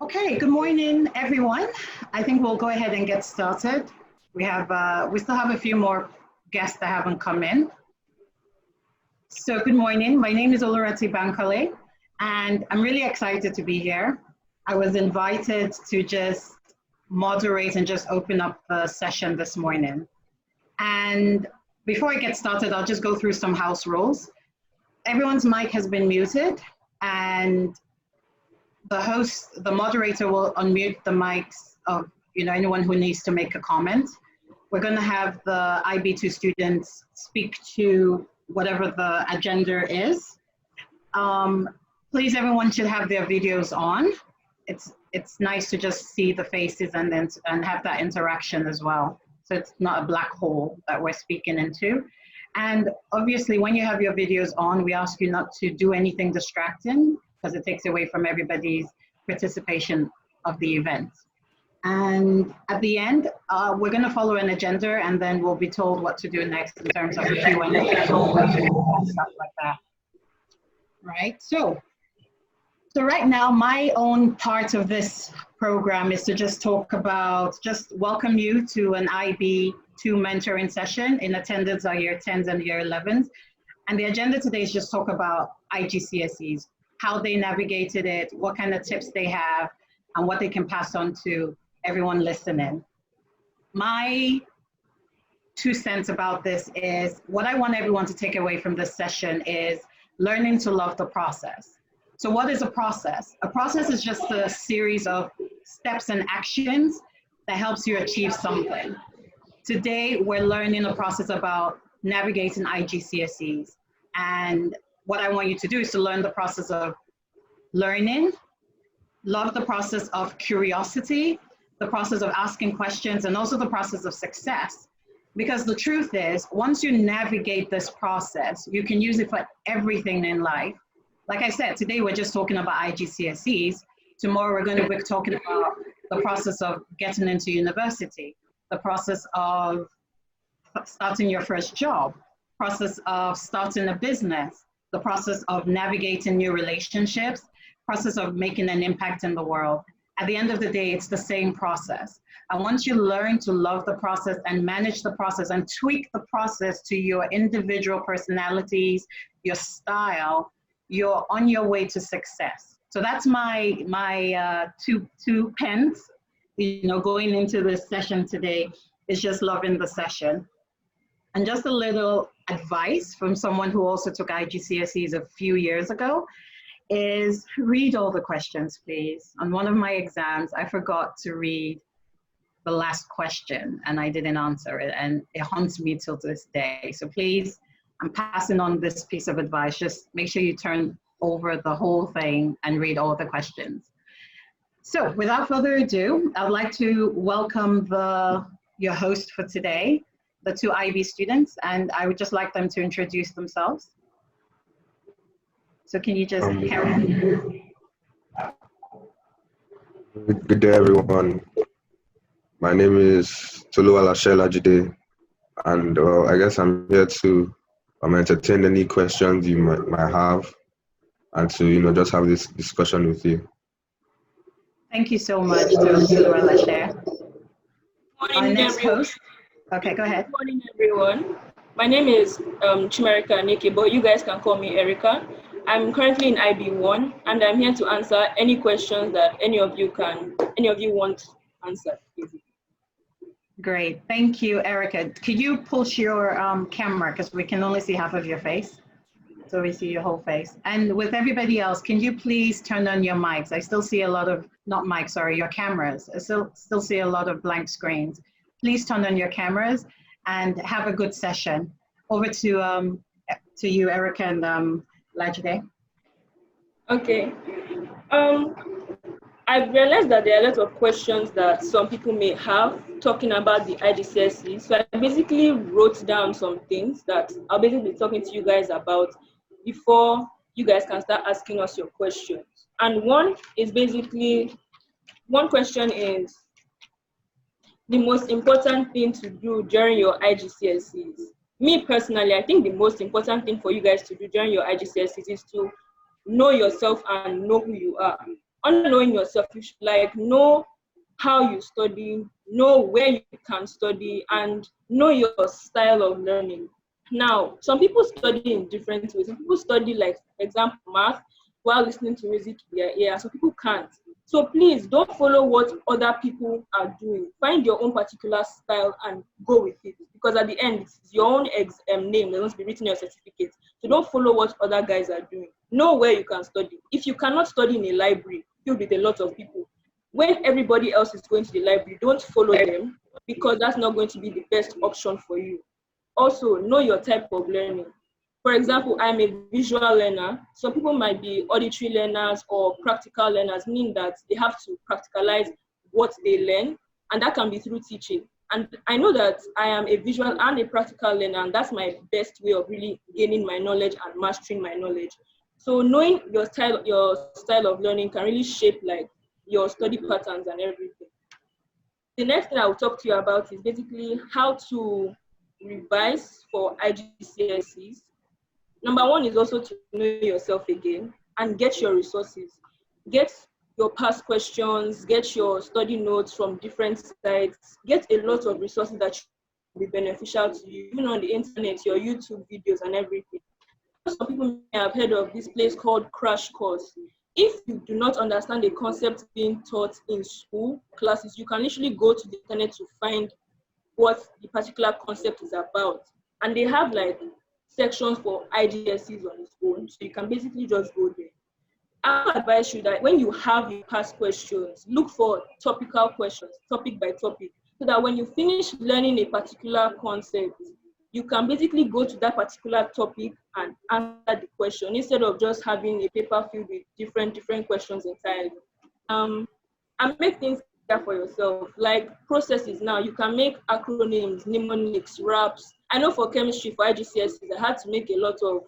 Okay, good morning, everyone. I think we'll go ahead and get started. We still have a few more guests that haven't come in. So good morning. My name is Olurati Bankole, and I'm really excited to be here. I was invited to just moderate and just open up the session this morning. And before I get started, I'll just go through some house rules. Everyone's mic has been muted, and the moderator will unmute the mics of anyone who needs to make a comment. We're going to have the IB2 students speak to whatever the agenda is. Please, everyone should have their videos on. It's nice to just see the faces and have that interaction as well. So it's not a black hole that we're speaking into. And obviously, when you have your videos on, we ask you not to do anything distracting, because it takes away from everybody's participation of the event. And at the end, we're going to follow an agenda, and then we'll be told what to do next in terms of Q&A and stuff like that. Right? So right now, my own part of this program is to just welcome you to an IB2 mentoring session. In attendance are year 10s and year 11s. And the agenda today is just talk about IGCSEs, how they navigated it, what kind of tips they have, and what they can pass on to everyone listening. My 2 cents about this is, what I want everyone to take away from this session is learning to love the process. So what is a process? A process is just a series of steps and actions that helps you achieve something. Today, we're learning a process about navigating IGCSEs. And what I want you to do is to learn the process of learning, love the process of curiosity, the process of asking questions, and also the process of success. Because the truth is, once you navigate this process, you can use it for everything in life. Like I said, today we're just talking about IGCSEs. Tomorrow we're going to be talking about the process of getting into university, the process of starting your first job, process of starting a business, the process of navigating new relationships, process of making an impact in the world. At the end of the day, it's the same process. And once you learn to love the process and manage the process and tweak the process to your individual personalities, your style, you're on your way to success. So that's my two pence, going into this session today, is just loving the session. And just a little advice from someone who also took IGCSEs a few years ago is read all the questions, please. On one of my exams, I forgot to read the last question and I didn't answer it, and it haunts me till this day. So please, I'm passing on this piece of advice. Just make sure you turn over the whole thing and read all the questions. So without further ado, I'd like to welcome your host for today, the 2 IB students, and I would just like them to introduce themselves. So can you just carry on? Good day, everyone. My name is Toluwalashe Lajide, and I guess I'm here to entertain any questions you might have, and to just have this discussion with you. Thank you so much, Toluwalashe. Our next host. Okay, go ahead. Good morning, everyone. My name is Chimarika Nike, but you guys can call me Erica. I'm currently in IB1, and I'm here to answer any questions that any of you want answered. Great, thank you, Erica. Could you push your camera, because we can only see half of your face, so we see your whole face. And with everybody else, can you please turn on your mics? I still see a lot of, not mics, sorry, your cameras. I still see a lot of blank screens. Please turn on your cameras and have a good session. Over to you, Erica and Lajide. Okay. I've realized that there are a lot of questions that some people may have talking about the IGCSE. So I basically wrote down some things that I'll basically be talking to you guys about before you guys can start asking us your questions. And one question is the most important thing to do during your IGCSEs. Me personally, I think the most important thing for you guys to do during your IGCSEs is to know yourself and know who you are. on knowing yourself, you should like know how you study, know where you can study, and know your style of learning. Now, some people study in different ways. Some people study, like, for example, math while listening to music in their ear. Some people can't. So please don't follow what other people are doing. Find your own particular style and go with it. Because at the end, it's your own name that's going to be written in your certificate. So don't follow what other guys are doing. Know where you can study. If you cannot study in a library filled with a lot of people, when everybody else is going to the library, don't follow them, because that's not going to be the best option for you. Also, know your type of learning. For example, I'm a visual learner. Some people might be auditory learners or practical learners, meaning that they have to practicalize what they learn, and that can be through teaching. And I know that I am a visual and a practical learner, and that's my best way of really gaining my knowledge and mastering my knowledge. So knowing your style of learning can really shape like your study patterns and everything. The next thing I will talk to you about is basically how to revise for IGCSEs. Number one is also to know yourself again and get your resources. Get your past questions, get your study notes from different sites, get a lot of resources that will be beneficial to you, even on the internet, your YouTube videos and everything. Some people may have heard of this place called Crash Course. If you do not understand the concept being taught in school classes, you can literally go to the internet to find what the particular concept is about. And they have like sections for IGSEs on its own, so you can basically just go there. I would advise you that when you have your past questions, look for topical questions, topic by topic, so that when you finish learning a particular concept, you can basically go to that particular topic and answer the question instead of just having a paper filled with different questions entirely. And make things clear for yourself, like processes. Now you can make acronyms, mnemonics, raps. I know for chemistry, for IGCSEs, I had to make a lot of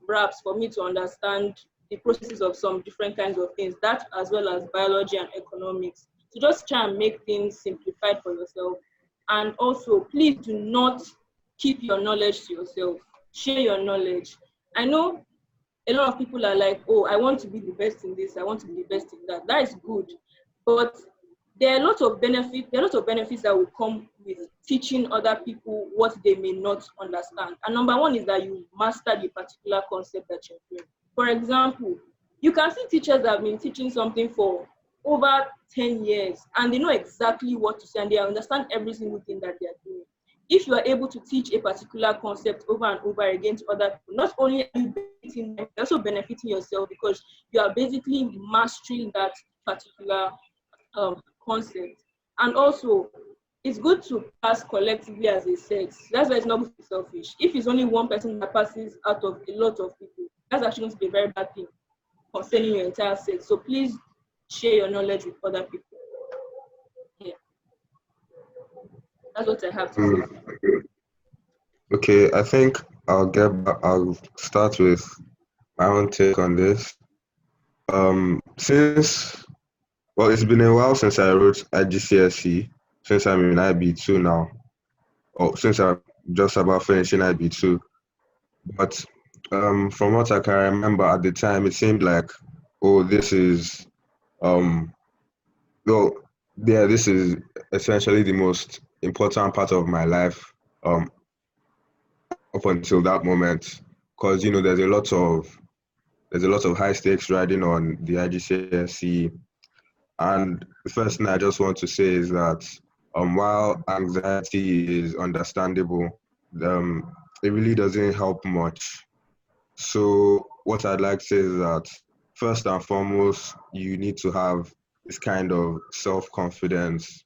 raps for me to understand the processes of some different kinds of things, that as well as biology and economics. So just try and make things simplified for yourself. And also, please do not keep your knowledge to yourself. Share your knowledge. I know a lot of people are like, oh, I want to be the best in this, I want to be the best in that. That is good. But there are a lot of benefits that will come with teaching other people what they may not understand. And number one is that you master the particular concept that you're doing. For example, you can see teachers that have been teaching something for over 10 years and they know exactly what to say and they understand every single thing that they are doing. If you are able to teach a particular concept over and over again to other people, not only are you benefiting them, you're also benefiting yourself because you are basically mastering that particular concept. And also, it's good to pass collectively as a set. That's why it's not good to be selfish. If it's only one person that passes out of a lot of people, that's actually going to be a very bad thing concerning your entire set. So please share your knowledge with other people. Yeah, that's what I have to say. Okay, I think I'll start with my own take on this. Well, it's been a while since I wrote IGCSE, since I'm in IB2 now, or since I'm just about finishing IB2. But from what I can remember at the time, it seemed like, oh, this is, well, yeah, this is essentially the most important part of my life up until that moment, because there's a lot of high stakes riding on the IGCSE. And the first thing I just want to say is that while anxiety is understandable, it really doesn't help much. So what I'd like to say is that first and foremost, you need to have this kind of self-confidence,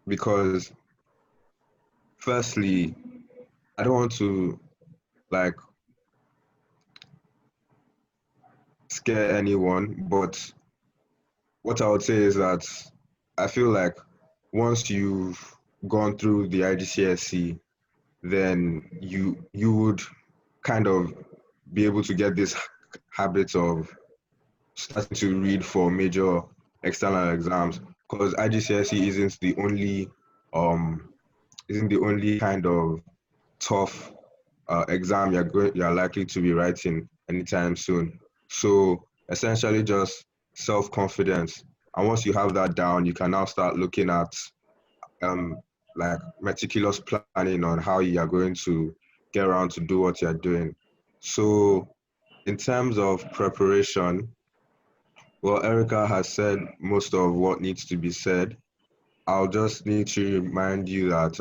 because firstly, I don't want to like scare anyone, but what I would say is that I feel like once you've gone through the IGCSE, then you would kind of be able to get this habit of starting to read for major external exams, because IGCSE um isn't the only kind of tough exam you're likely to be writing anytime soon. So essentially, just self-confidence. And once you have that down, you can now start looking at like meticulous planning on how you are going to get around to do what you're doing. So in terms of preparation, well, Erica has said most of what needs to be said. I'll just need to remind you that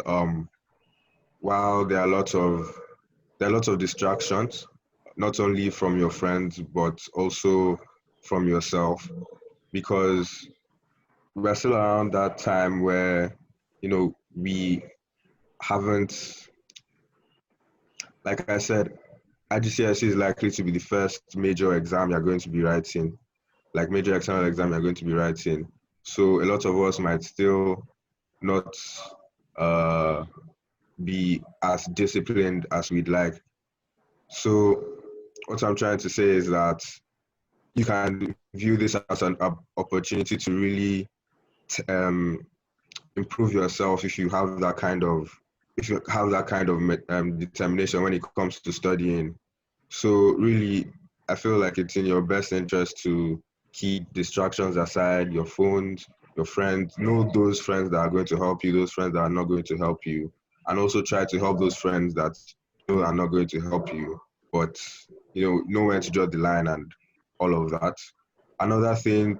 while there are lots of distractions, not only from your friends but also from yourself, because we're still around that time where we haven't, like I said, IGCSE is likely to be the first major exam you're going to be writing, like major external exam you're going to be writing. So a lot of us might still not uh, be as disciplined as we'd like. So what I'm trying to say is that you can view this as an opportunity to really um, improve yourself if you have that kind of determination when it comes to studying. So really, I feel like it's in your best interest to keep distractions aside, your phones, your friends. Know those friends that are going to help you, those friends that are not going to help you, and also try to help those friends that are not going to help you. But know when to draw the line and all of that. Another thing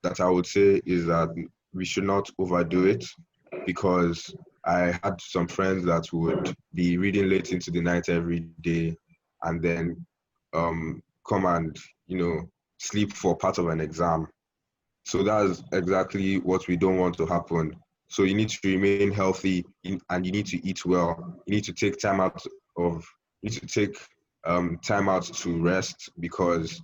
that I would say is that we should not overdo it, because I had some friends that would be reading late into the night every day and then come and sleep for part of an exam. So that's exactly what we don't want to happen. So you need to remain healthy and you need to eat well. You need to take of you need to take time out to rest, because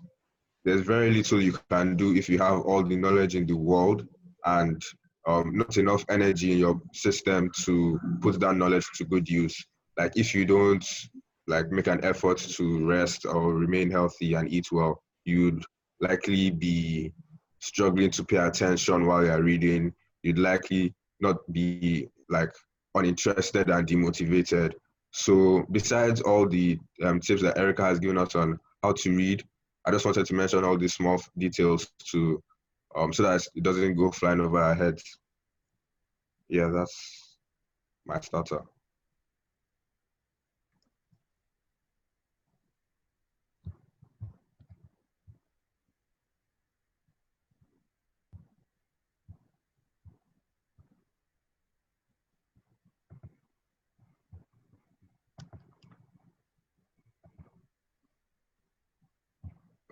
there's very little you can do if you have all the knowledge in the world and not enough energy in your system to put that knowledge to good use. Like if you don't like make an effort to rest or remain healthy and eat well, you'd likely be struggling to pay attention while you're reading. You'd likely not be like uninterested and demotivated. So besides all the tips that Erica has given us on how to read, I just wanted to mention all these small details to so that it doesn't go flying over our heads. Yeah, that's my starter.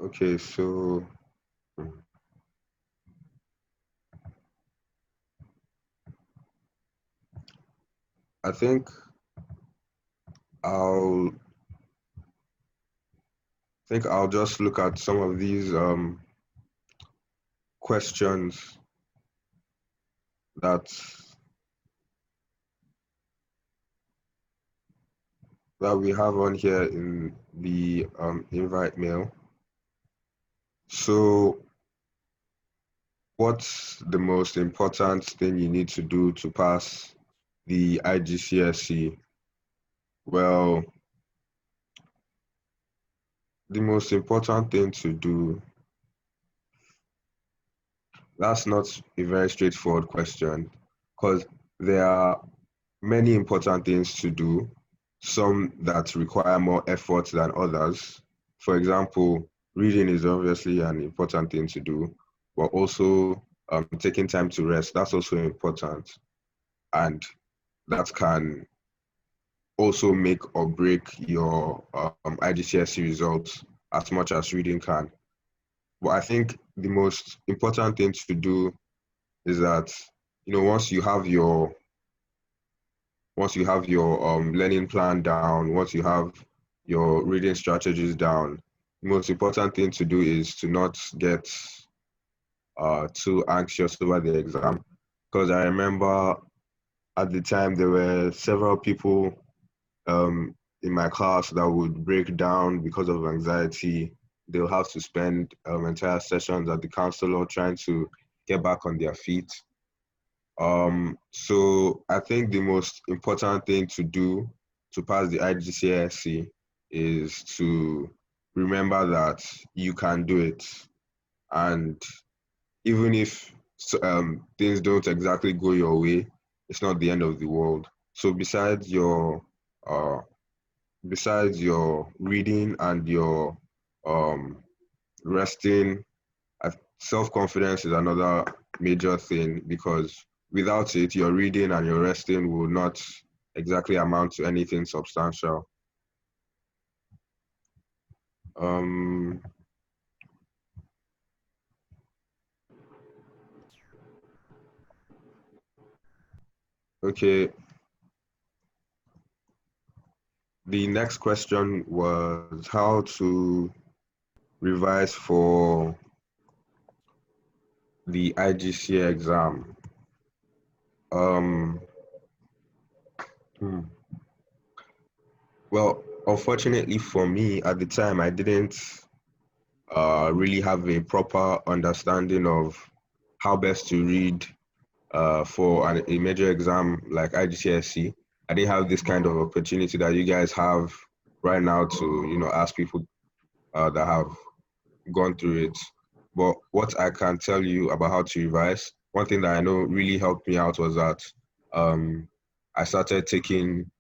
Okay, so I I'll think I'll just look at some of these questions that we have on here in the invite mail. So what's the most important thing you need to do to pass the IGCSE? Well, the most important thing to do, that's not a very straightforward question, because there are many important things to do, some that require more effort than others. For example, reading is obviously an important thing to do, but also taking time to rest, that's also important. And that can also make or break your IGCSE results as much as reading can. But I think the most important thing to do is that once you have your learning plan down, once you have your reading strategies down, the most important thing to do is to not get too anxious over the exam. Because I remember at the time there were several people in my class that would break down because of anxiety. They'll have to spend entire sessions at the counselor trying to get back on their feet. So I think the most important thing to do to pass the IGCSE is to remember that you can do it. And even if things don't exactly go your way, it's not the end of the world. So uh, besides your reading and your um, resting, self-confidence is another major thing, because without it, your reading and your resting will not exactly amount to anything substantial. Um, okay, the next question was how to revise for the IGC exam. Um, hmm. Well, unfortunately for me, at the time, I didn't really have a proper understanding of how best to read for a major exam like IGCSE. I didn't have this kind of opportunity that you guys have right now to, ask people that have gone through it. But what I can tell you about how to revise, one thing that I know really helped me out was that um, I started taking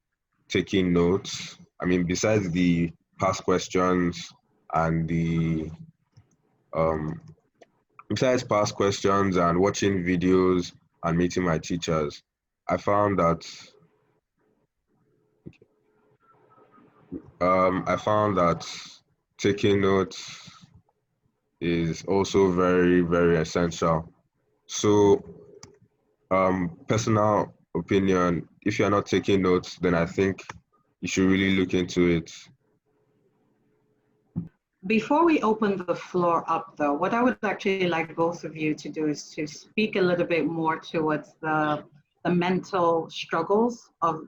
notes. I mean, besides the past questions and the um, besides past questions and watching videos and meeting my teachers, I found that taking notes is also very, very essential. So, personal opinion, if you're not taking notes, then I think you should really look into it. Before we open the floor up, though, what I would actually like both of you to do is to speak a little bit more towards the mental struggles of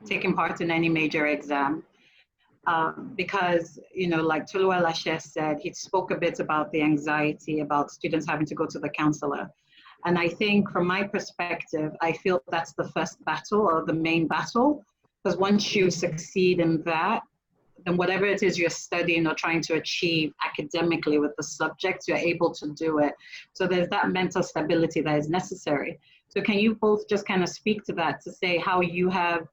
taking part in any major exam. Because, like Tolu Alashe said, he spoke a bit about the anxiety about students having to go to the counselor. And I think from my perspective, I feel that's the first battle or the main battle, because once you succeed in that, then whatever it is you're studying or trying to achieve academically with the subjects, you're able to do it. So there's that mental stability that is necessary. So can you both just kind of speak to that, to say how you have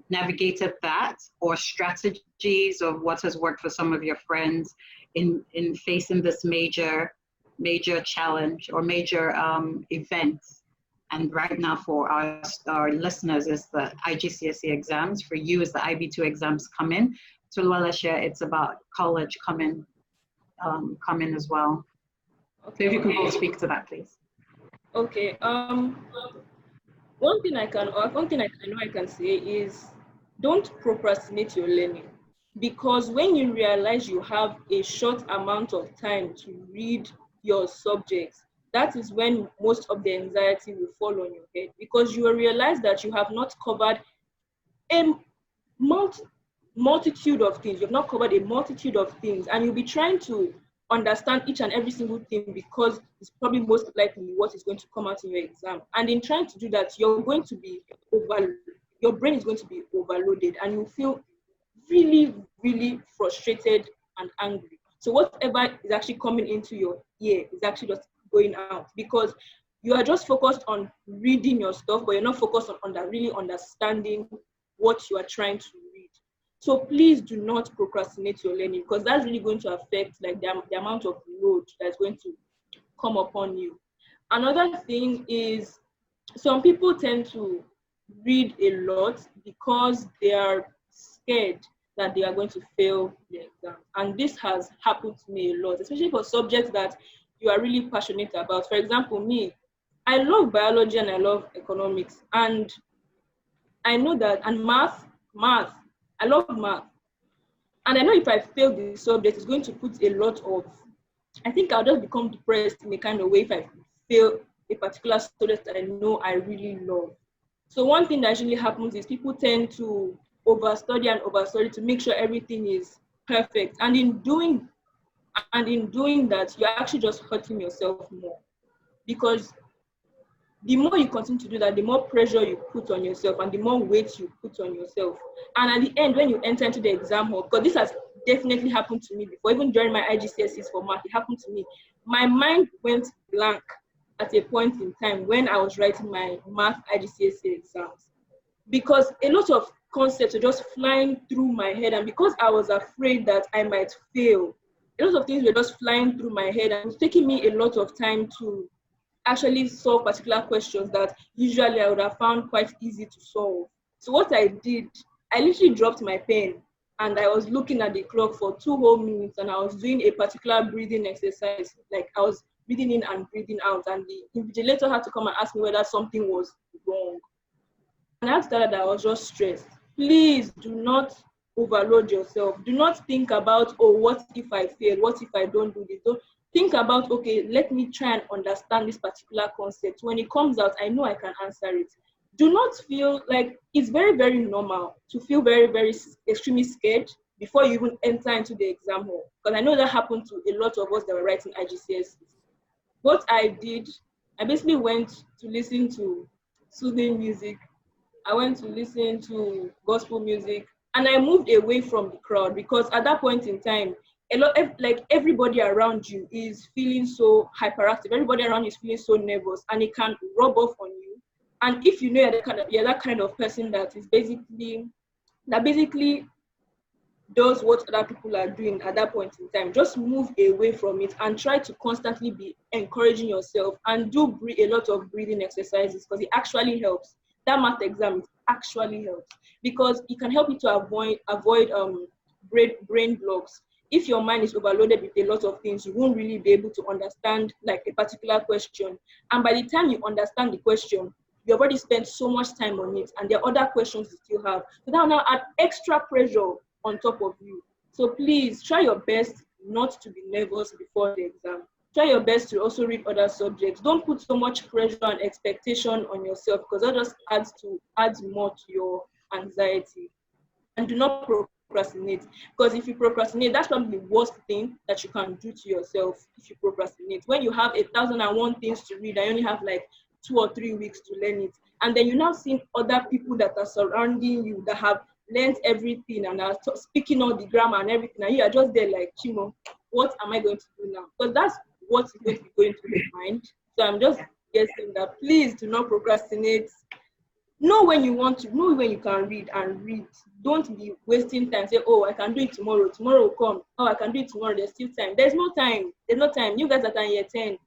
navigated that, or strategies of what has worked for some of your friends in facing this major challenge or major event? And right now for our listeners is the IGCSE exams. For you is the IB2 exams come in. To Lualasha, it's about college coming as well. So if you could both speak to that, please. Okay. One thing I know I can say is don't procrastinate your learning, because when you realize you have a short amount of time to read your subjects, that is when most of the anxiety will fall on your head, because you will realize that you have not covered a multitude of things. You've not covered a multitude of things, and you'll be trying to understand each and every single thing, because it's probably most likely what is going to come out in your exam. And in trying to do that, your brain is going to be overloaded, and you feel really, really frustrated and angry. So whatever is actually coming into your ear is actually just going out, because you are just focused on reading your stuff, but you're not focused on really understanding what you are trying to read. So please do not procrastinate your learning, because that's really going to affect like the amount of load that's going to come upon you. Another thing is, some people tend to read a lot because they are scared that they are going to fail the exam. And this has happened to me a lot, especially for subjects that you are really passionate about. For example, me, I love biology and I love economics. And I know that, and math, I love math. And I know if I fail the subject, it's going to put a lot of, I think I'll just become depressed in a kind of way if I fail a particular subject that I know I really love. So one thing that actually happens is people tend to overstudy to make sure everything is perfect. And in doing that, you're actually just hurting yourself more, because the more you continue to do that, the more pressure you put on yourself and the more weight you put on yourself. And at the end, when you enter into the exam hall, because this has definitely happened to me before, even during my IGCSEs for math, it happened to me. My mind went blank at a point in time when I was writing my math IGCSE exams, because a lot of concepts were just flying through my head, and because I was afraid that I might fail, a lot of things were just flying through my head, and it was taking me a lot of time to actually solve particular questions that usually I would have found quite easy to solve. So what I did, I literally dropped my pen and I was looking at the clock for 2 whole minutes, and I was doing a particular breathing exercise. Like I was breathing in and breathing out, and the invigilator had to come and ask me whether something was wrong. And I had to tell her that I was just stressed. Please do not overload yourself. Do not think about, oh, what if I fail? What if I don't do this? Don't think about, okay, let me try and understand this particular concept. When it comes out, I know I can answer it. Do not feel like, it's very, very normal to feel very, very extremely scared before you even enter into the exam hall. Because I know that happened to a lot of us that were writing IGCSEs. What I did, I basically went to listen to soothing music. I went to listen to gospel music, and I moved away from the crowd, because at that point in time, like everybody around you is feeling so hyperactive. Everybody around you is feeling so nervous, and it can rub off on you. And if you know you're that kind of person that basically does what other people are doing at that point in time, just move away from it and try to constantly be encouraging yourself and do a lot of breathing exercises, because it actually helps. That math exam, it actually helps, because it can help you to avoid brain blocks. If your mind is overloaded with a lot of things, you won't really be able to understand like a particular question. And by the time you understand the question, you've already spent so much time on it, and there are other questions you still have. So that will now add extra pressure on top of you. So please try your best not to be nervous before the exam. Try your best to also read other subjects. Don't put so much pressure and expectation on yourself, because that just adds more to your anxiety. And do not procrastinate, because if you procrastinate, that's probably the worst thing that you can do to yourself. If you procrastinate, when you have 1,001 things to read, I only have like 2 or 3 weeks to learn it, and then you now see other people that are surrounding you that have learned everything and are speaking all the grammar and everything, and you are just there like, Chimo, what am I going to do now? Because that's what is going to be going through your mind. So I'm just guessing that please do not procrastinate. Know when you want to, know when you can read, and read. Don't be wasting time. Say, oh, I can do it tomorrow. Tomorrow will come. Oh, I can do it tomorrow. There's still time. There's no time. There's no time. You guys that are in year 10.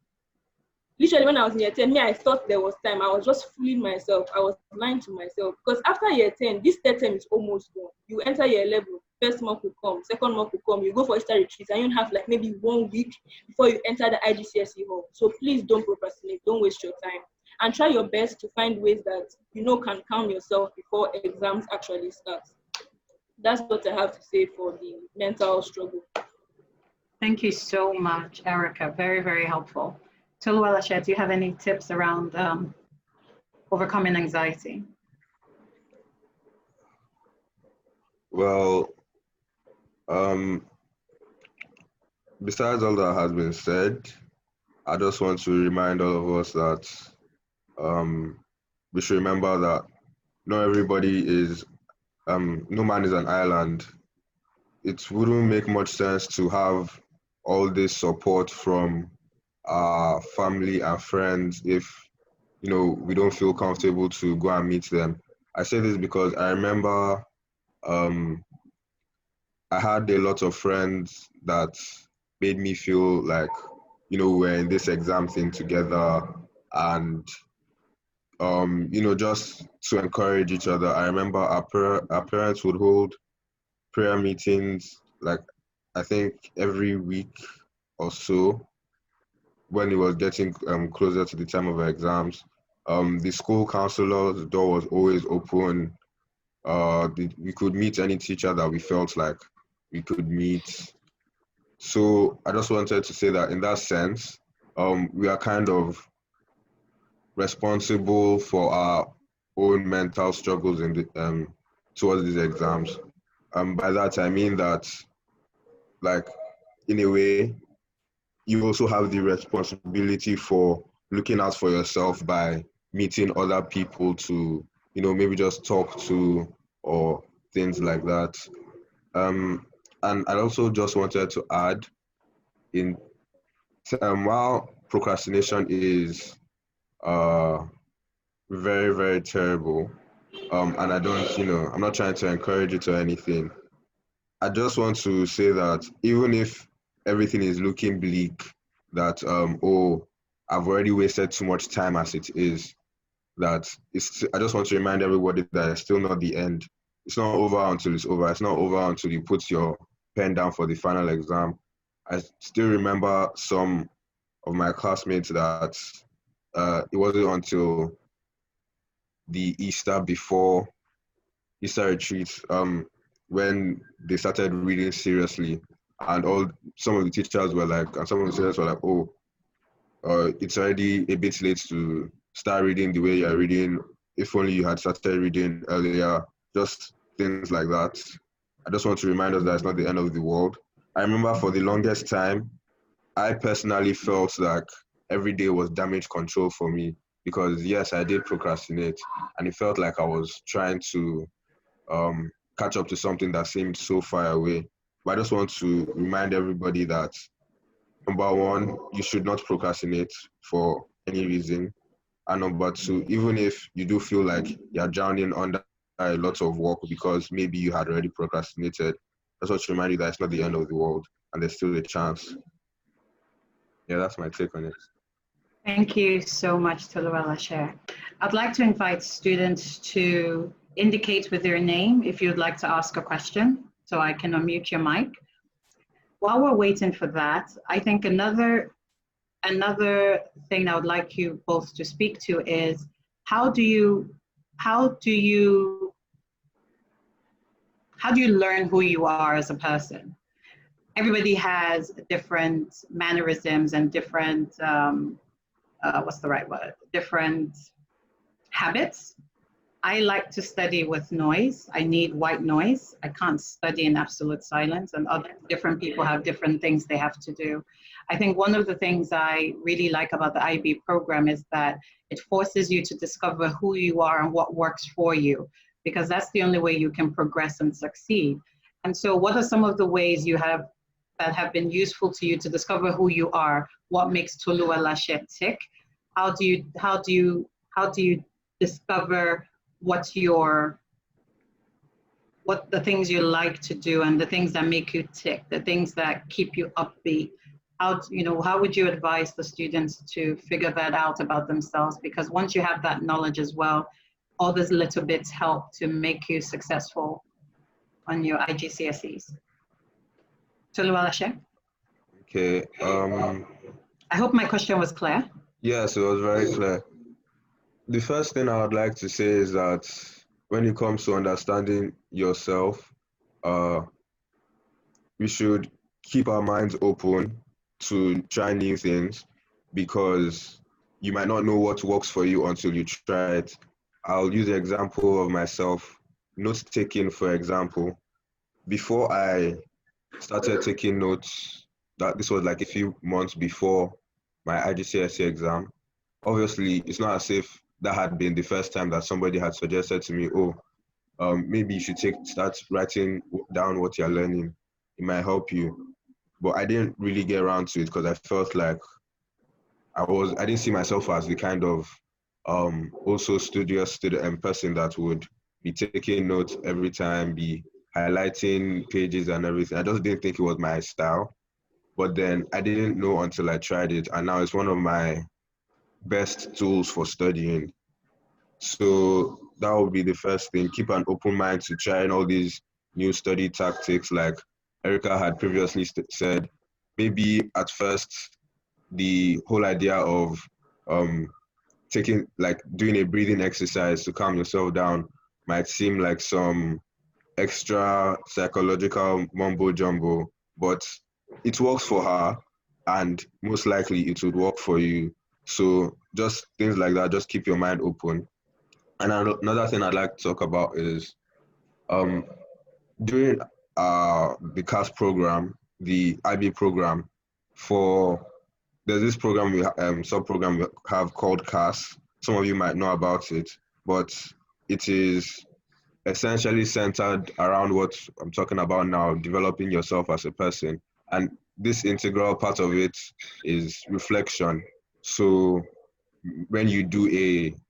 Literally, when I was in year 10, I thought there was time. I was just fooling myself. I was lying to myself. Because after year 10, this third term is almost gone. You enter year 11, first month will come, second month will come. You go for Easter retreats, and you have like maybe 1 week before you enter the IGCSE hall. So please don't procrastinate. Don't waste your time. And try your best to find ways that you know can calm yourself before exams actually start. That's what I have to say for the mental struggle. Thank you so much, Erica. Very, very helpful. Toluwalashe, do you have any tips around overcoming anxiety? Well, besides all that has been said, I just want to remind all of us that we should remember that not everybody is, no man is an island. It wouldn't make much sense to have all this support from our family and friends if, you know, we don't feel comfortable to go and meet them. I say this because I remember I had a lot of friends that made me feel like, you know, we're in this exam thing together, and you know, just to encourage each other. I remember our parents would hold prayer meetings, like I think every week or so, when it was getting closer to the time of our exams. The school counselor's door was always open. We could meet any teacher that we felt like we could meet. So I just wanted to say that in that sense, we are kind of responsible for our own mental struggles in the towards these exams. By that I mean that, like, in a way, you also have the responsibility for looking out for yourself by meeting other people to, maybe just talk to or things like that. And I also just wanted to add in while procrastination is very, very terrible, and I don't, I'm not trying to encourage it or anything. I just want to say that even if everything is looking bleak, that oh, I've already wasted too much time as it is, that I just want to remind everybody that it's still not the end. It's not over until it's over. It's not over until you put your pen down for the final exam. I still remember some of my classmates that it wasn't until the Easter retreat, when they started reading seriously, and some of the teachers were like, and some of the students were like, oh, it's already a bit late to start reading the way you're reading. If only you had started reading earlier, just things like that. I just want to remind us that it's not the end of the world. I remember for the longest time, I personally felt like every day was damage control for me, because yes, I did procrastinate, and it felt like I was trying to catch up to something that seemed so far away. But I just want to remind everybody that, number one, you should not procrastinate for any reason. And number two, even if you do feel like you're drowning under a lot of work because maybe you had already procrastinated, that's what to remind you that it's not the end of the world and there's still a chance. Yeah, that's my take on it. Thank you so much, Toluwala Share. I'd like to invite students to indicate with their name if you'd like to ask a question, so I can unmute your mic. While we're waiting for that, I think another thing I would like you both to speak to is how do you learn who you are as a person? Everybody has different mannerisms and different different habits. I like to study with noise. I need white noise. I can't study in absolute silence, and different people have different things they have to do. I think one of the things I really like about the IB program is that it forces you to discover who you are and what works for you, because that's the only way you can progress and succeed. And so what are some of the ways you have that have been useful to you to discover who you are? What makes Toluwala Share tick? How do you discover what the things you like to do and the things that make you tick, the things that keep you upbeat? How would you advise the students to figure that out about themselves? Because once you have that knowledge as well, all those little bits help to make you successful on your IGCSEs. Toluwala Share? Okay. I hope my question was clear. Yes, it was very clear. The first thing I would like to say is that when it comes to understanding yourself, we should keep our minds open to try new things, because you might not know what works for you until you try it. I'll use the example of myself. Note-taking, for example. Before I started taking notes, that this was like a few months before my IGCSE exam. Obviously, it's not as if that had been the first time that somebody had suggested to me, oh, maybe you should start writing down what you're learning. It might help you. But I didn't really get around to it because I felt like I didn't see myself as the kind of also studious student person that would be taking notes every time, be highlighting pages and everything. I just didn't think it was my style. But then I didn't know until I tried it, and now it's one of my best tools for studying. So that would be the first thing. Keep an open mind to trying all these new study tactics, like Erica had previously said. Maybe at first, the whole idea of doing a breathing exercise to calm yourself down might seem like some extra psychological mumbo jumbo, but it works for her, and most likely it would work for you. So just things like that, just keep your mind open. And another thing I'd like to talk about is during the CAS program, the IB program, there's this program sub-program we have called CAS, some of you might know about it, but it is essentially centered around what I'm talking about now, developing yourself as a person. And this integral part of it is reflection. So when you do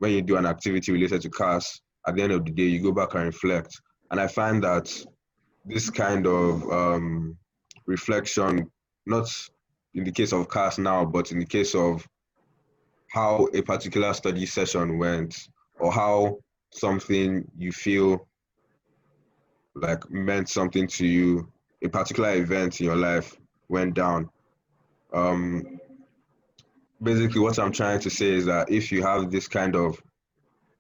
an activity related to CAS, at the end of the day, you go back and reflect. And I find that this kind of reflection, not in the case of CAS now, but in the case of how a particular study session went, or how something you feel like meant something to you, a particular event in your life went down. Basically, what I'm trying to say is that if you have this kind of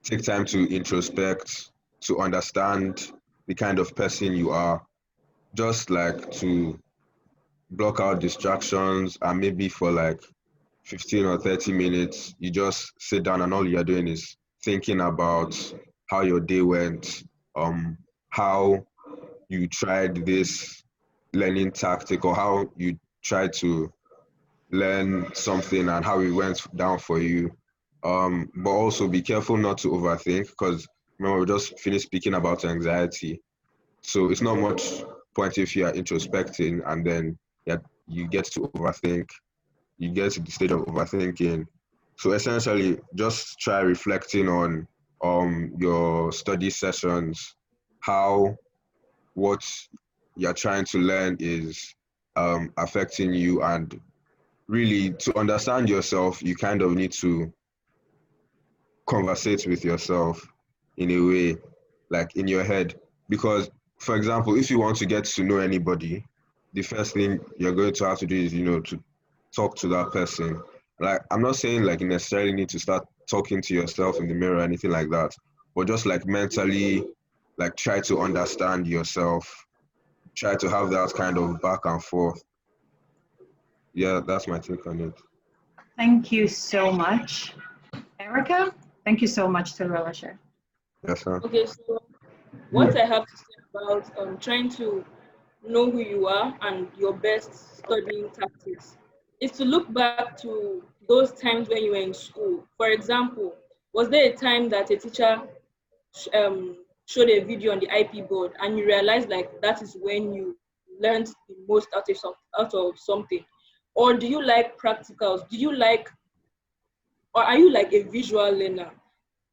take time to introspect, to understand the kind of person you are, just like to block out distractions, and maybe for like 15 or 30 minutes, you just sit down and all you're doing is thinking about how your day went, how you tried this learning tactic, or how you tried to learn something and how it went down for you. But also be careful not to overthink, because remember, we just finished speaking about anxiety. So it's not much point if you are introspecting and then you get to overthink, you get to the stage of overthinking. So essentially, just try reflecting on your study sessions, how what you're trying to learn is affecting you. And really, to understand yourself, you kind of need to conversate with yourself in a way, like in your head. Because, for example, if you want to get to know anybody, the first thing you're going to have to do is, to talk to that person. Like, I'm not saying like you necessarily need to start talking to yourself in the mirror or anything like that, but just like mentally, like try to understand yourself, try to have that kind of back and forth. Yeah, that's my take on it. Thank you so much. Erica, thank you so much to Relisha. Yes, sir. Okay, so what I have to say about trying to know who you are and your best studying tactics is to look back to those times when you were in school. For example, was there a time that a teacher showed a video on the IP board and you realized like that is when you learned the most out of something? Or do you like practicals? Or are you like a visual learner?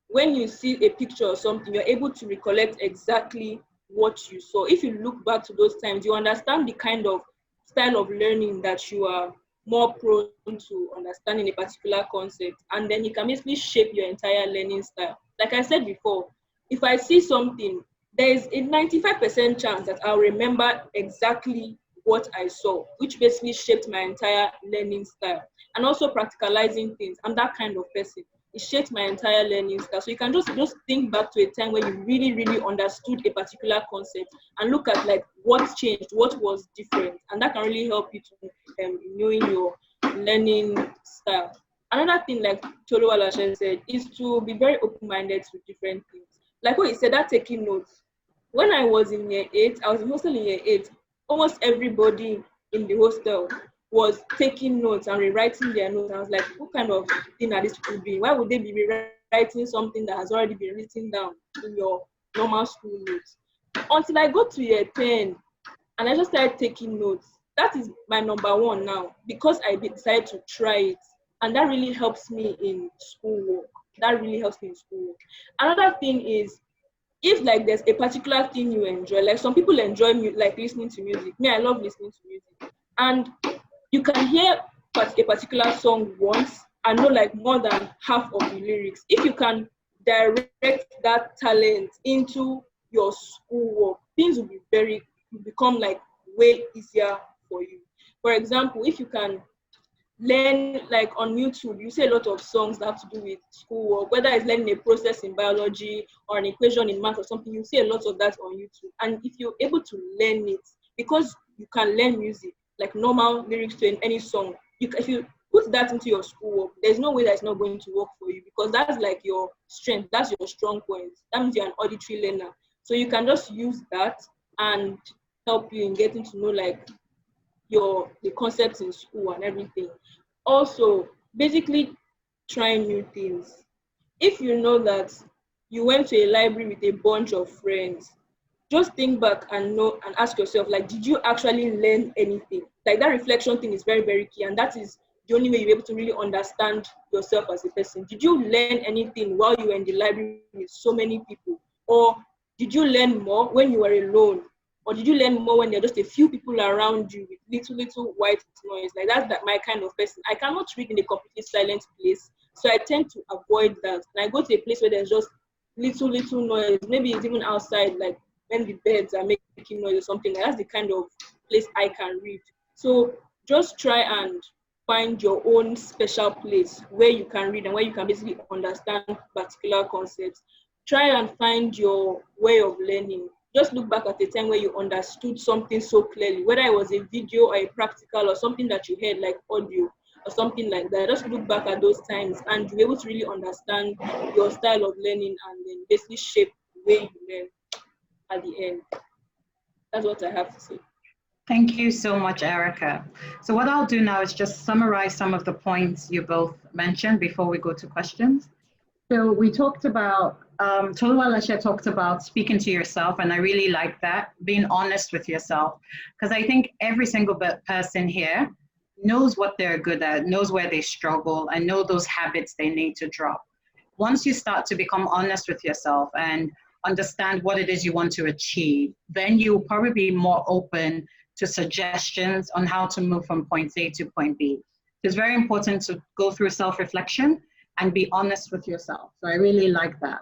When you see a picture or something, you're able to recollect exactly what you saw. If you look back to those times, you understand the kind of style of learning that you are more prone to understanding a particular concept, and then it can basically shape your entire learning style. Like I said before, if I see something, there is a 95% chance that I'll remember exactly what I saw, which basically shaped my entire learning style. And also practicalizing things. I'm that kind of person. It shaped my entire learning style. So you can just think back to a time where you really, really understood a particular concept and look at like what changed, what was different. And that can really help you to knowing your learning style. Another thing, like Tolu Alashe said, is to be very open-minded to different things. Like what he said, that taking notes. When I was in year 8, I was in hostel in year 8, almost everybody in the hostel was taking notes and rewriting their notes. I was like, what kind of thing are these people doing? Why would they be rewriting something that has already been written down in your normal school notes? Until I got to year 10 and I just started taking notes. That is my number one now because I decided to try it. And that really helps me in schoolwork. Another thing is, if like there's a particular thing you enjoy, like some people enjoy like listening to music. Me, I love listening to music. And you can hear a particular song once and know like more than half of the lyrics. If you can direct that talent into your schoolwork, things will become like way easier for you. For example, if you can learn like on YouTube, you see a lot of songs that have to do with schoolwork, whether it's learning a process in biology or an equation in math or something, you see a lot of that on YouTube. And if you're able to learn it, because you can learn music, like normal lyrics to any song, if you put that into your schoolwork, there's no way that's not going to work for you because that's like your strength, that's your strong point. That means you're an auditory learner. So you can just use that and help you in getting to know like the concepts in school and everything. Also, basically trying new things. if you know that you went to a library with a bunch of friends, just think back and know and ask yourself, like, did you actually learn anything? Like, that reflection thing is very, very key, and that is the only way you're able to really understand yourself as a person. Did you learn anything while you were in the library with so many people? Or did you learn more when you were alone? Or did you learn more when there are just a few people around you with little white noise? Like, that's my kind of person. I cannot read in a completely silent place, so I tend to avoid that. And I go to a place where there's just little noise. Maybe it's even outside, like when the birds are making noise or something. That's the kind of place I can read. So just try and find your own special place where you can read and where you can basically understand particular concepts. Try and find your way of learning. Just look back at a time where you understood something so clearly, whether it was a video or a practical or something that you heard like audio or something like that. Just look back at those times and you'll be able to really understand your style of learning and then basically shape the way you learn at the end. That's what I have to say. Thank you so much, Erica. So what I'll do now is just summarize some of the points you both mentioned before we go to questions. So we talked about, Toluwalashe talked about speaking to yourself, and I really like that, being honest with yourself, because I think every single person here knows what they're good at, knows where they struggle, and know those habits they need to drop. Once you start to become honest with yourself and understand what it is you want to achieve, then you'll probably be more open to suggestions on how to move from point A to point B. It's very important to go through self-reflection and be honest with yourself. So I really like that.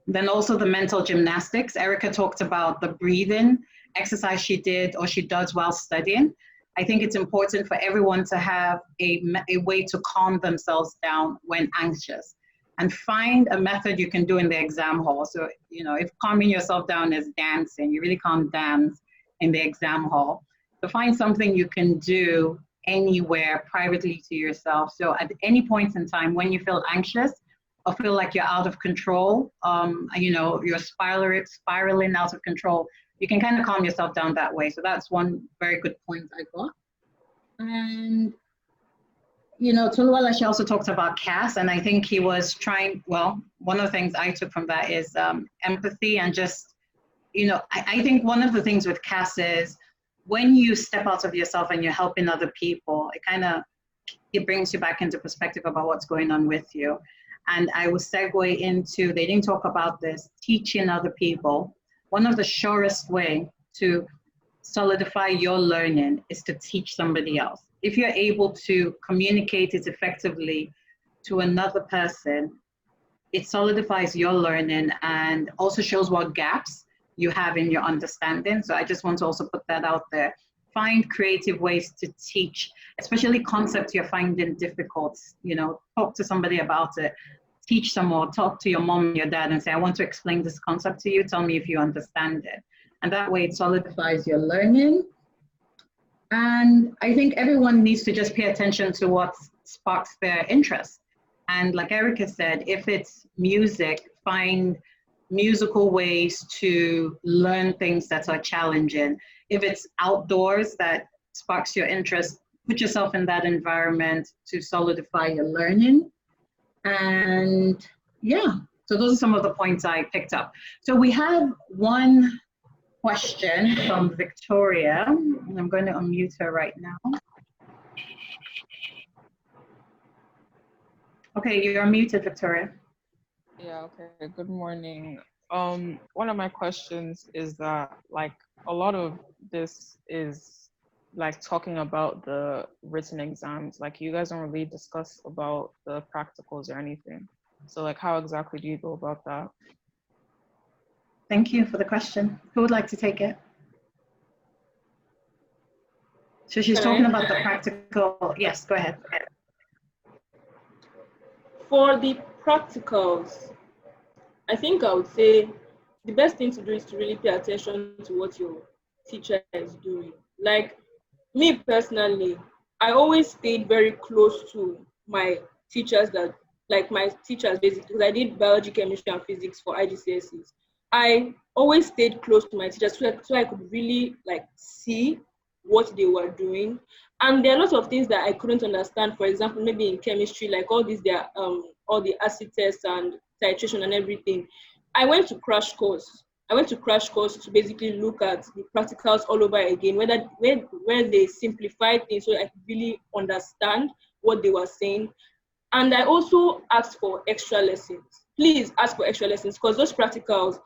Then also the mental gymnastics. Erica talked about the breathing exercise she did or she does while studying. I think it's important for everyone to have a way to calm themselves down when anxious, and find a method you can do in the exam hall. So, you know, if calming yourself down is dancing, you really can't dance in the exam hall. So find something you can do anywhere privately to yourself. So at any point in time when you feel anxious or feel like you're out of control, you know, you're spiraling out of control, you can kind of calm yourself down that way. So that's one very good point I got. And, you know, Toluwalashe also talked about CAS, and I think he was trying, well, one of the things I took from that is empathy and just, you know, I think one of the things with CAS is when you step out of yourself and you're helping other people, it brings you back into perspective about what's going on with you. And I will segue into, they didn't talk about this, teaching other people. One of the surest way to solidify your learning is to teach somebody else. If you're able to communicate it effectively to another person, it solidifies your learning and also shows what gaps you have in your understanding. So I just want to also put that out there. Find creative ways to teach, especially concepts you're finding difficult. You know, talk to somebody about it. Teach someone, talk to your mom and your dad and say, I want to explain this concept to you. Tell me if you understand it. And that way it solidifies your learning. And I think everyone needs to just pay attention to what sparks their interest. And like Erica said, if it's music, find musical ways to learn things that are challenging. If it's outdoors that sparks your interest, put yourself in that environment to solidify your learning. And yeah, so those are some of the points I picked up. So we have one question from Victoria, and I'm going to unmute her right now. Okay, you're muted, Victoria. Yeah, okay, good morning. One of my questions is that, like, a lot of this is like talking about the written exams. Like, you guys don't really discuss about the practicals or anything. So like, how exactly do you go about that? Thank you for the question. Who would like to take it? So she's talking about the practical. Yes, go ahead. For the practicals, I think I would say the best thing to do is to really pay attention to what your teacher is doing. Like me personally, I always stayed very close to my teachers basically, because I did biology, chemistry, and physics for IGCSEs. I always stayed close to my teachers so I could really like see what they were doing. And there are lots of things that I couldn't understand. For example, maybe in chemistry, like all these, there all the acid tests and titration and everything. I went to crash course. To basically look at the practicals all over again, where they simplified things so I could really understand what they were saying. And I also asked for extra lessons. Please ask for extra lessons, because those practicals,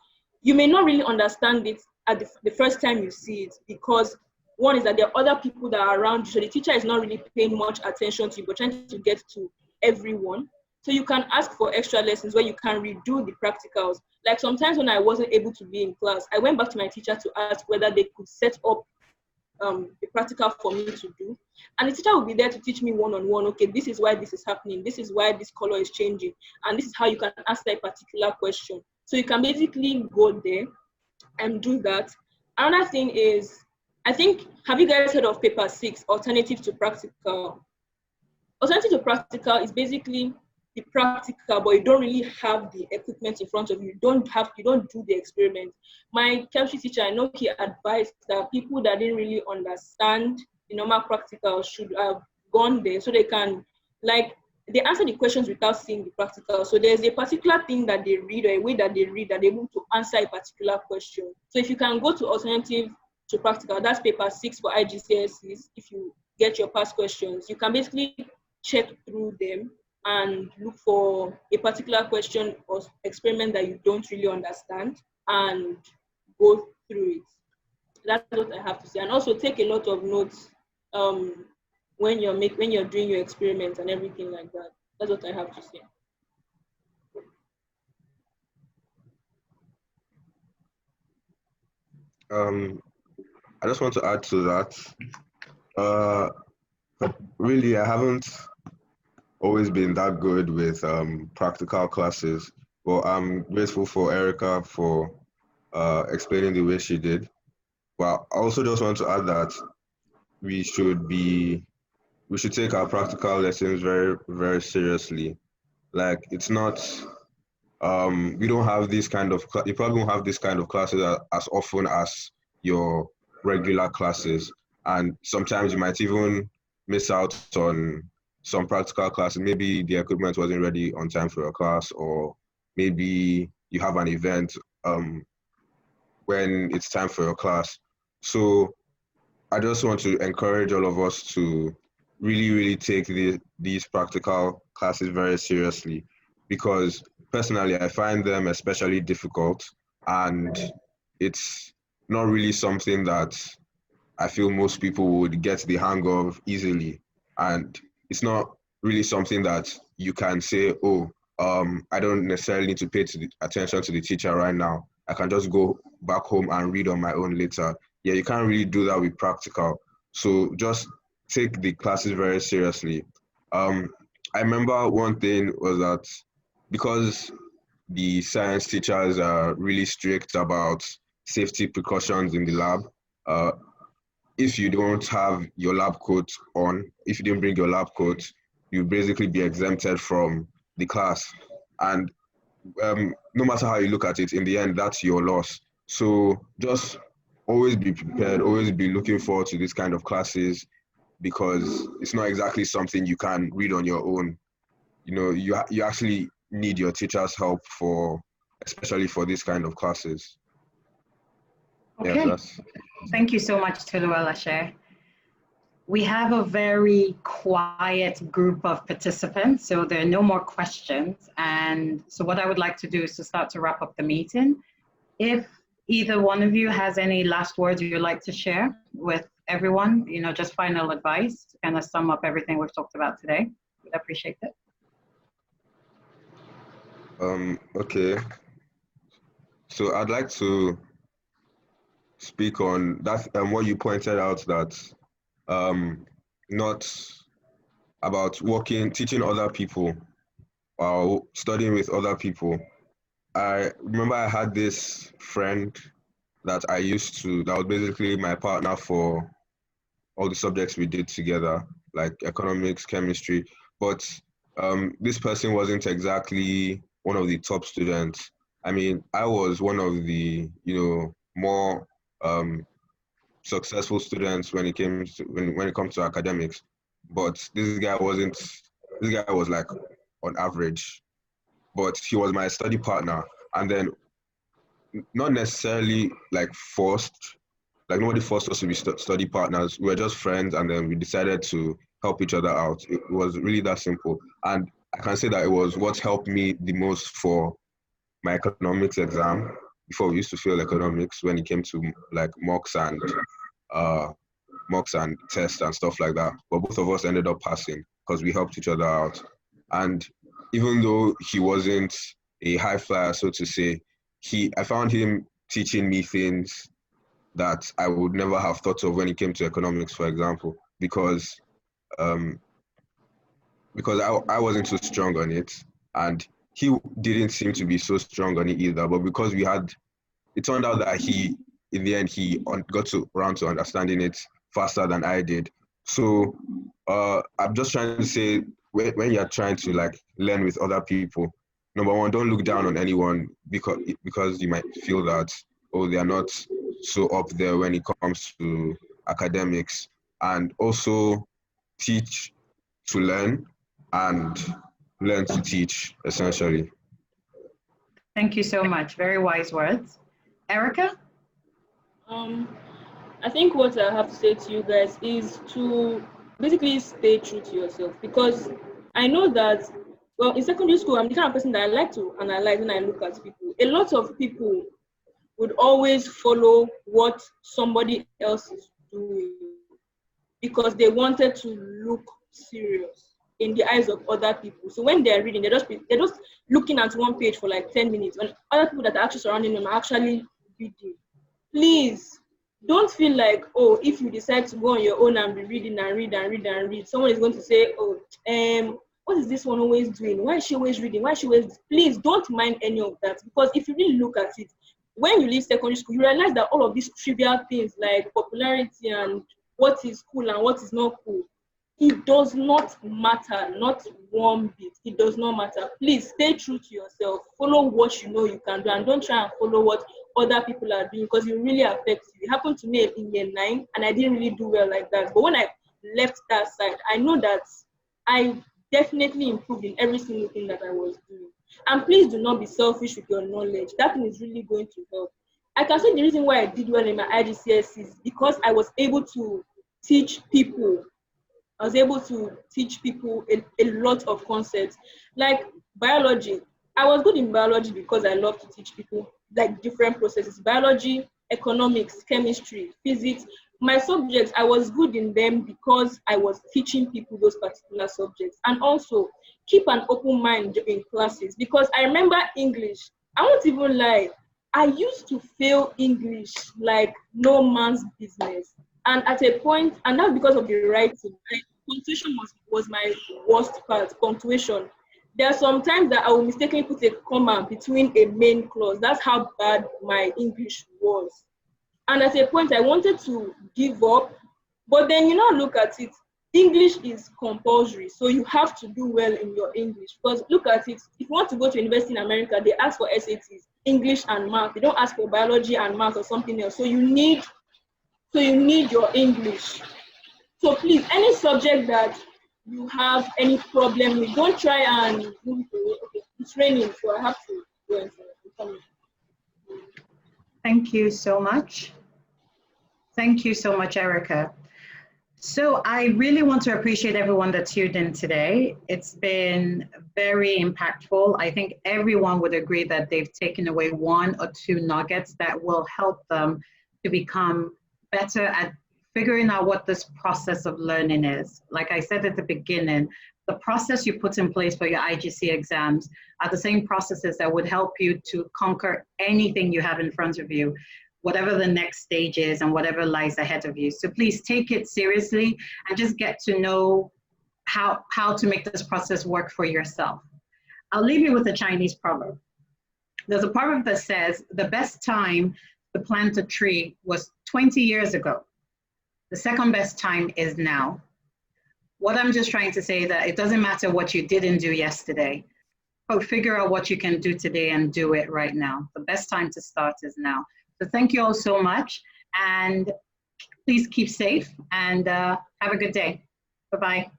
you may not really understand it at the first time you see it, because one is that there are other people that are around you, so the teacher is not really paying much attention to you, but trying to get to everyone. So you can ask for extra lessons where you can redo the practicals. Like sometimes when I wasn't able to be in class, I went back to my teacher to ask whether they could set up the practical for me to do. And the teacher will be there to teach me one-on-one, okay, this is why this is happening, this is why this color is changing, and this is how you can answer a particular question. So you can basically go there and do that. Another thing is, I think, have you guys heard of paper 6, alternative to practical? Alternative to practical is basically the practical, but you don't really have the equipment in front of you. You don't do the experiment. My chemistry teacher, I know he advised that people that didn't really understand the normal practical should have gone there so they can, like, they answer the questions without seeing the practical. So there's a particular thing that they read, or a way that they read, that they're able to answer a particular question. So if you can go to alternative to practical, that's paper 6 for IGCSEs. If you get your past questions, you can basically check through them and look for a particular question or experiment that you don't really understand and go through it. That's what I have to say. And also take a lot of notes when you're doing your experiments and everything like that. That's what I have to say. I just want to add to that. Really, I haven't always been that good with practical classes, but I'm grateful for Erica for explaining the way she did. But I also just want to add that we should take our practical lessons very, very seriously. Like, it's not we don't have this kind of you probably won't have this kind of classes as often as your regular classes, and sometimes you might even miss out on some practical classes. Maybe the equipment wasn't ready on time for your class, or maybe you have an event when it's time for your class. So I just want to encourage all of us to really, really take these practical classes very seriously, because personally, I find them especially difficult, and it's not really something that I feel most people would get the hang of easily. And it's not really something that you can say, oh, I don't necessarily need to pay attention to the teacher right now. I can just go back home and read on my own later. Yeah, you can't really do that with practical. So just take the classes very seriously. I remember one thing was that because the science teachers are really strict about safety precautions in the lab, if you don't have your lab coat on, if you didn't bring your lab coat, you basically be exempted from the class. And no matter how you look at it, in the end, that's your loss. So just always be prepared, always be looking forward to this kind of classes, because it's not exactly something you can read on your own. You know, you actually need your teacher's help especially for this kind of classes. Okay. Yes, Thank you so much, Toluwala Share. We have a very quiet group of participants, so there are no more questions. And so what I would like to do is to start to wrap up the meeting. If either one of you has any last words you'd like to share with everyone, just final advice to kind of sum up everything we've talked about today, we'd appreciate it. Okay. So I'd like to speak on that, what you pointed out, that not about teaching other people or studying with other people. I remember I had this friend that was basically my partner for all the subjects we did together, like economics, chemistry, but this person wasn't exactly one of the top students. I mean, I was one of the, more successful students when it comes to academics, but this guy wasn't. This guy was like on average, but he was my study partner, and then not necessarily like forced. Like nobody forced us to be study partners. We were just friends, and then we decided to help each other out. It was really that simple, and I can say that it was what helped me the most for my economics exam. Before we used to fail economics when it came to like uh, mocks and tests and stuff like that. But both of us ended up passing because we helped each other out. And even though he wasn't a high flyer, so to say, I found him teaching me things that I would never have thought of when it came to economics, for example, um, because I wasn't so strong on it, and he didn't seem to be so strong on it either. But because it turned out that in the end, got around to understanding it faster than I did. So I'm just trying to say, when you're trying to like learn with other people, number one, don't look down on anyone because you might feel that, oh, they are not so up there when it comes to academics, and also teach to learn and learn to teach, essentially. Thank you so much. Very wise words. Erica? I think what I have to say to you guys is to basically stay true to yourself, because I know that, well, in secondary school, I'm the kind of person that I like to analyze when I look at people. A lot of people would always follow what somebody else is doing because they wanted to look serious in the eyes of other people. So when they're reading, they're just looking at one page for like 10 minutes when other people that are actually surrounding them are actually reading. Please don't feel like, oh, if you decide to go on your own and be reading and read, someone is going to say, oh, what is this one always doing? Why is she always reading? Why is she always? Please don't mind any of that, because if you really look at it, when you leave secondary school, you realize that all of these trivial things like popularity and what is cool and what is not cool, it does not matter, not one bit. It does not matter. Please stay true to yourself. Follow what you know you can do, and don't try and follow what other people are doing, because it really affects you. It happened to me in year 9, and I didn't really do well like that. But when I left that side, I know that I definitely improved in every single thing that I was doing. And please do not be selfish with your knowledge. That thing is really going to help. I can say the reason why I did well in my IGCSE is because I was able to teach people. I was able to teach people a lot of concepts. Like biology. I was good in biology because I love to teach people like different processes. Biology, economics, chemistry, physics. My subjects, I was good in them because I was teaching people those particular subjects. And also, keep an open mind in classes, because I remember English. I won't even lie. I used to fail English like no man's business. And at a point, and that's because of the writing. Punctuation was my worst part, punctuation. There are some times that I will mistakenly put a comma between a main clause. That's how bad my English was. And at a point, I wanted to give up. But then, look at it. English is compulsory. So you have to do well in your English. Because look at it. If you want to go to university in America, they ask for SATs, English and math. They don't ask for biology and math or something else. So you need your English. So please, any subject that you have any problem with, don't try and move it away. Okay, it's raining, so I have to go inside. Thank you so much. Thank you so much, Erica. So I really want to appreciate everyone that tuned in today. It's been very impactful. I think everyone would agree that they've taken away 1 or 2 nuggets that will help them to become better at figuring out what this process of learning is. Like I said at the beginning, the process you put in place for your IGC exams are the same processes that would help you to conquer anything you have in front of you, whatever the next stage is and whatever lies ahead of you. So please take it seriously and just get to know how to make this process work for yourself. I'll leave you with a Chinese proverb. There's a proverb that says, the best time to plant a tree was 20 years ago. The second best time is now. What I'm just trying to say is that it doesn't matter what you didn't do yesterday, but figure out what you can do today and do it right now. The best time to start is now. So thank you all so much. And Please keep safe and have a good day. Bye-bye.